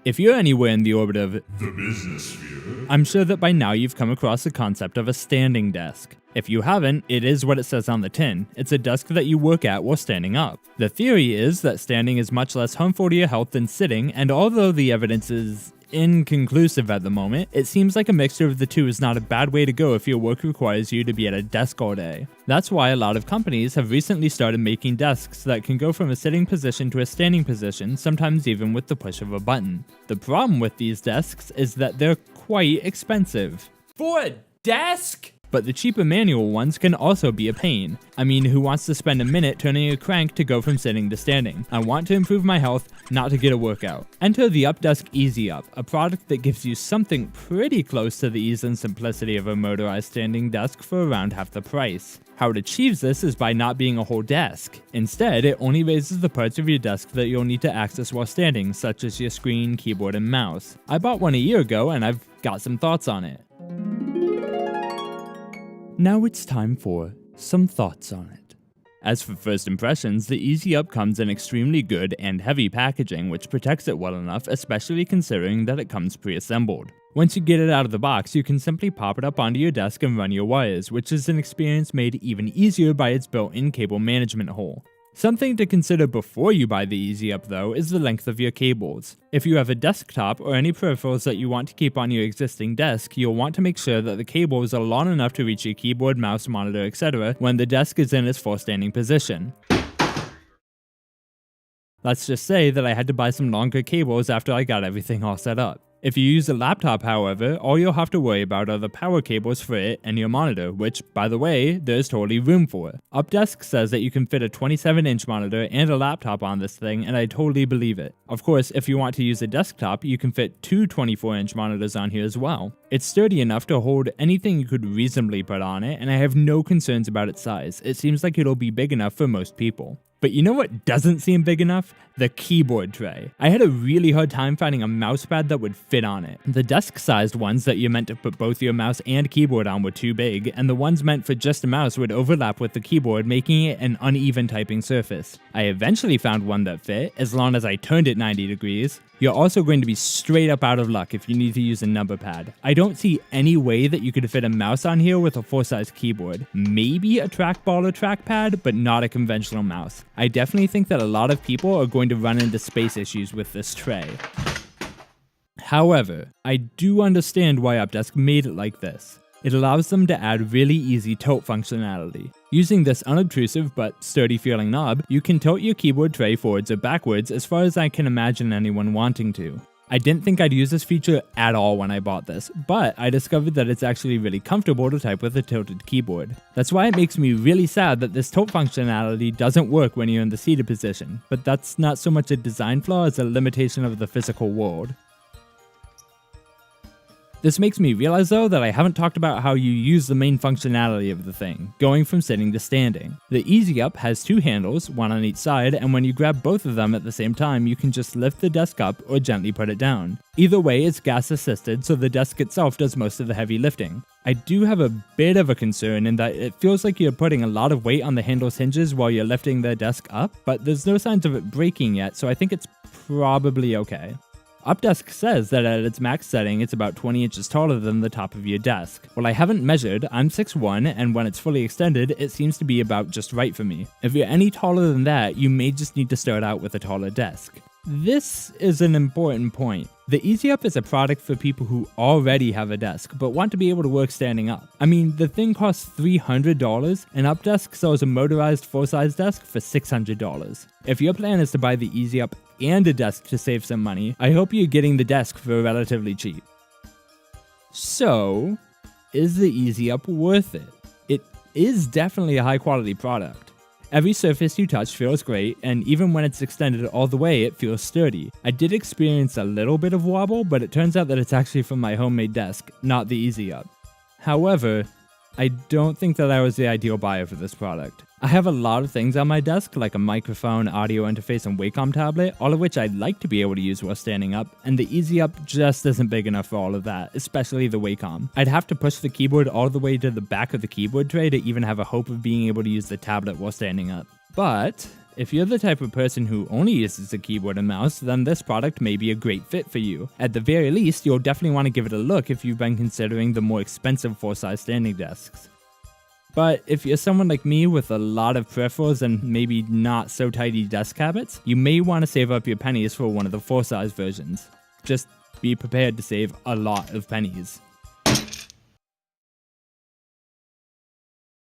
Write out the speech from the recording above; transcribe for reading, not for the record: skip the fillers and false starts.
If you're anywhere in the orbit of the business sphere, I'm sure that by now you've come across the concept of a standing desk. If you haven't, it is what it says on the tin. It's a desk that you work at while standing up. The theory is that standing is much less harmful to your health than sitting, and although the evidence is inconclusive at the moment, it seems like a mixture of the two is not a bad way to go if your work requires you to be at a desk all day. That's why a lot of companies have recently started making desks that can go from a sitting position to a standing position, sometimes even with the push of a button. The problem with these desks is that they're quite expensive. For a desk? But the cheaper manual ones can also be a pain. I mean, who wants to spend a minute turning a crank to go from sitting to standing? I want to improve my health, not to get a workout. Enter the UpDesk EasyUp, a product that gives you something pretty close to the ease and simplicity of a motorized standing desk for around half the price. How it achieves this is by not being a whole desk. Instead, it only raises the parts of your desk that you'll need to access while standing, such as your screen, keyboard, and mouse. I bought one a year ago and I've got some thoughts on it. Now it's time for some thoughts on it. As for first impressions, the EasyUp comes in extremely good and heavy packaging, which protects it well enough, especially considering that it comes pre-assembled. Once you get it out of the box, you can simply pop it up onto your desk and run your wires, which is an experience made even easier by its built-in cable management hole. Something to consider before you buy the EasyUp though is the length of your cables. If you have a desktop or any peripherals that you want to keep on your existing desk, you'll want to make sure that the cables are long enough to reach your keyboard, mouse, monitor, etc. when the desk is in its full standing position. Let's just say that I had to buy some longer cables after I got everything all set up. If you use a laptop, however, all you'll have to worry about are the power cables for it and your monitor, which, by the way, there's totally room for. UpDesk says that you can fit a 27-inch monitor and a laptop on this thing, and I totally believe it. Of course, if you want to use a desktop, you can fit two 24-inch monitors on here as well. It's sturdy enough to hold anything you could reasonably put on it, and I have no concerns about its size. It seems like it'll be big enough for most people. But you know what doesn't seem big enough? The keyboard tray. I had a really hard time finding a mousepad that would fit on it. The desk-sized ones that you're meant to put both your mouse and keyboard on were too big, and the ones meant for just a mouse would overlap with the keyboard, making it an uneven typing surface. I eventually found one that fit, as long as I turned it 90 degrees. You're also going to be straight up out of luck if you need to use a number pad. I don't see any way that you could fit a mouse on here with a full-size keyboard. Maybe a trackball or trackpad, but not a conventional mouse. I definitely think that a lot of people are going to run into space issues with this tray. However, I do understand why UpDesk made it like this. It allows them to add really easy tilt functionality. Using this unobtrusive but sturdy feeling knob, you can tilt your keyboard tray forwards or backwards as far as I can imagine anyone wanting to. I didn't think I'd use this feature at all when I bought this, but I discovered that it's actually really comfortable to type with a tilted keyboard. That's why it makes me really sad that this tilt functionality doesn't work when you're in the seated position, but that's not so much a design flaw as a limitation of the physical world. This makes me realize though that I haven't talked about how you use the main functionality of the thing, going from sitting to standing. The EasyUp has two handles, one on each side, and when you grab both of them at the same time, you can just lift the desk up or gently put it down. Either way, it's gas assisted, so the desk itself does most of the heavy lifting. I do have a bit of a concern in that it feels like you're putting a lot of weight on the handle's hinges while you're lifting the desk up, but there's no signs of it breaking yet, so I think it's probably okay. UpDesk says that at its max setting, it's about 20 inches taller than the top of your desk. While I haven't measured, I'm 6'1", and when it's fully extended, it seems to be about just right for me. If you're any taller than that, you may just need to start out with a taller desk. This is an important point. The EasyUp is a product for people who already have a desk, but want to be able to work standing up. I mean, the thing costs $300, and UpDesk sells a motorized full-size desk for $600. If your plan is to buy the EasyUp and a desk to save some money, I hope you're getting the desk for relatively cheap. So, is the EasyUp worth it? It is definitely a high-quality product. Every surface you touch feels great, and even when it's extended all the way, it feels sturdy. I did experience a little bit of wobble, but it turns out that it's actually from my homemade desk, not the EasyUp. However, I don't think that I was the ideal buyer for this product. I have a lot of things on my desk, like a microphone, audio interface, and Wacom tablet, all of which I'd like to be able to use while standing up, and the EasyUp just isn't big enough for all of that, especially the Wacom. I'd have to push the keyboard all the way to the back of the keyboard tray to even have a hope of being able to use the tablet while standing up. But If you're the type of person who only uses a keyboard and mouse, then this product may be a great fit for you. At the very least, you'll definitely want to give it a look if you've been considering the more expensive full-size standing desks. But if you're someone like me with a lot of peripherals and maybe not so tidy desk habits, you may want to save up your pennies for one of the full-size versions. Just be prepared to save a lot of pennies.